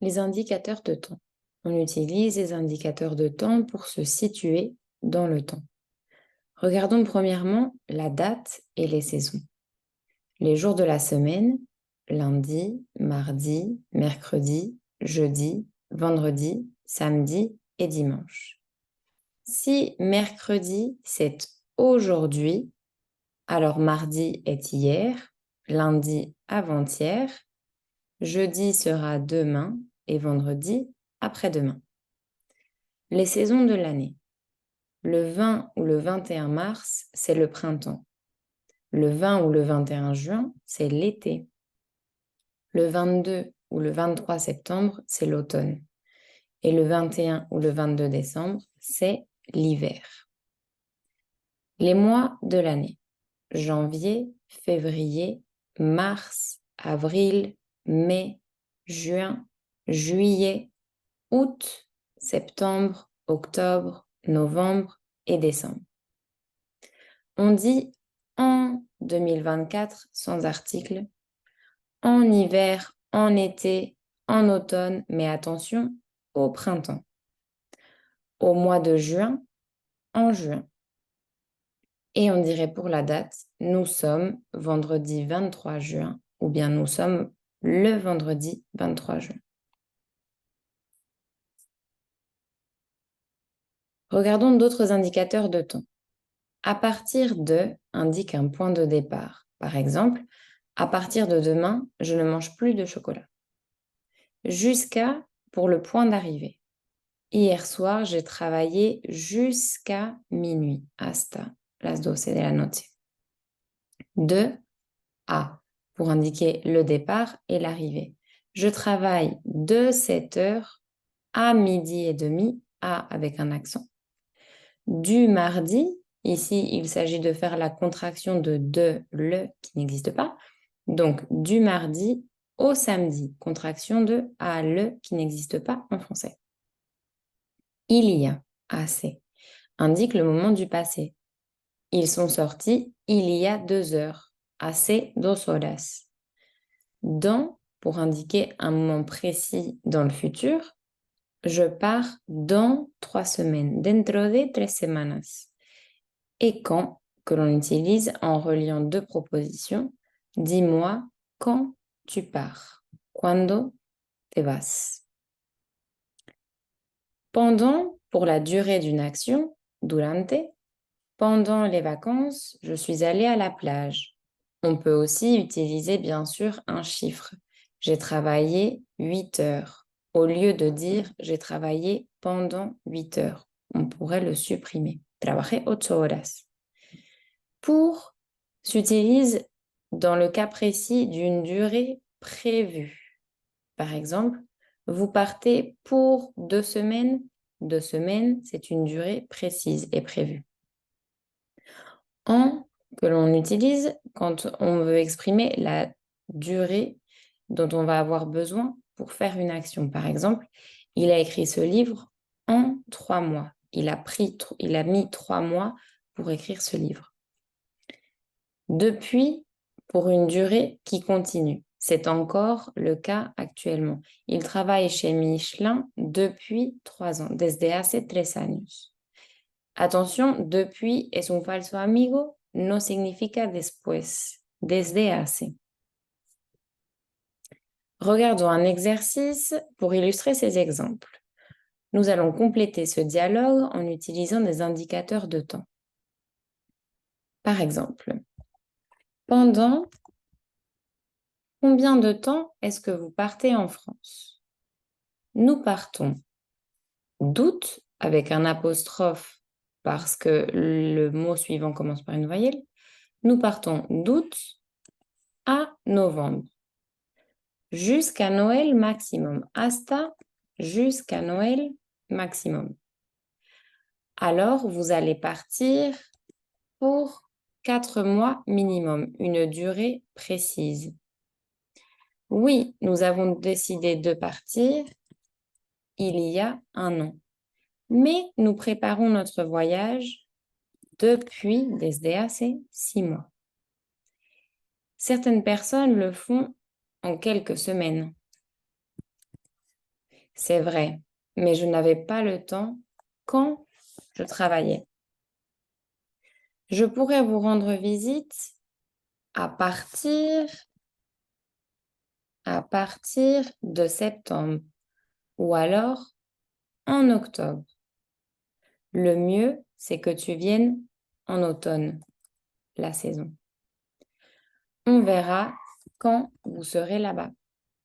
Les indicateurs de temps. On utilise les indicateurs de temps pour se situer dans le temps. Regardons premièrement la date et les saisons. Les jours de la semaine, lundi, mardi, mercredi, jeudi, vendredi, samedi et dimanche. Si mercredi, c'est aujourd'hui, alors mardi est hier, lundi avant-hier, jeudi sera demain et vendredi après-demain. Les saisons de l'année. Le 20 ou le 21 mars, c'est le printemps. Le 20 ou le 21 juin, c'est l'été. Le 22 ou le 23 septembre, c'est l'automne. Et le 21 ou le 22 décembre, c'est l'hiver. Les mois de l'année. Janvier, février, mars, avril, mai, juin, juillet, août, septembre, octobre, novembre et décembre. On dit en 2024 sans article, en hiver, en été, en automne, mais attention, au printemps. Au mois de juin, en juin. Et on dirait pour la date, nous sommes vendredi 23 juin ou bien nous sommes le vendredi 23 juin. Regardons d'autres indicateurs de temps. À partir de indique un point de départ. Par exemple, à partir de demain, je ne mange plus de chocolat. Jusqu'à pour le point d'arrivée. Hier soir, j'ai travaillé jusqu'à minuit. Hasta las 12 de la noche. De à pour indiquer le départ et l'arrivée. Je travaille de 7 heures à midi et demi, à avec un accent. Du mardi, ici, il s'agit de faire la contraction de le qui n'existe pas. Donc, du mardi au samedi, contraction de à le qui n'existe pas en français. Il y a, assez, indique le moment du passé. Ils sont sortis il y a 2 heures, hace 2 horas. Dans, pour indiquer un moment précis dans le futur, je pars dans 3 semaines, dentro de 3 semanas. Et quand, que l'on utilise en reliant 2 propositions, dis-moi quand tu pars, cuando te vas. Pendant, pour la durée d'une action, durante, pendant les vacances, je suis allée à la plage. On peut aussi utiliser bien sûr un chiffre. J'ai travaillé 8 heures. Au lieu de dire j'ai travaillé pendant 8 heures, on pourrait le supprimer. Trabajé 8 horas. Pour s'utilise dans le cas précis d'une durée prévue. Par exemple, vous partez pour 2 semaines. 2 semaines, c'est une durée précise et prévue. En que l'on utilise quand on veut exprimer la durée dont on va avoir besoin pour faire une action. Par exemple, il a écrit ce livre en 3 mois. Il a mis 3 mois pour écrire ce livre. Depuis, pour une durée qui continue. C'est encore le cas actuellement. Il travaille chez Michelin depuis 3 ans, desde hace 3 años. Attention, depuis es un falso amigo, no significa después, desde hace. Regardons un exercice pour illustrer ces exemples. Nous allons compléter ce dialogue en utilisant des indicateurs de temps. Par exemple, pendant combien de temps est-ce que vous partez en France? Nous partons d'août avec un apostrophe parce que le mot suivant commence par une voyelle. Nous partons d'août à novembre. Jusqu'à Noël maximum. Hasta jusqu'à Noël maximum. Alors, vous allez partir pour 4 mois minimum, une durée précise. Oui, nous avons décidé de partir il y a 1 an. Mais nous préparons notre voyage depuis desde hace 6 mois. Certaines personnes le font en quelques semaines. C'est vrai, mais je n'avais pas le temps quand je travaillais. Je pourrais vous rendre visite à partir de septembre ou alors en octobre. Le mieux, c'est que tu viennes en automne, la saison. On verra quand vous serez là-bas.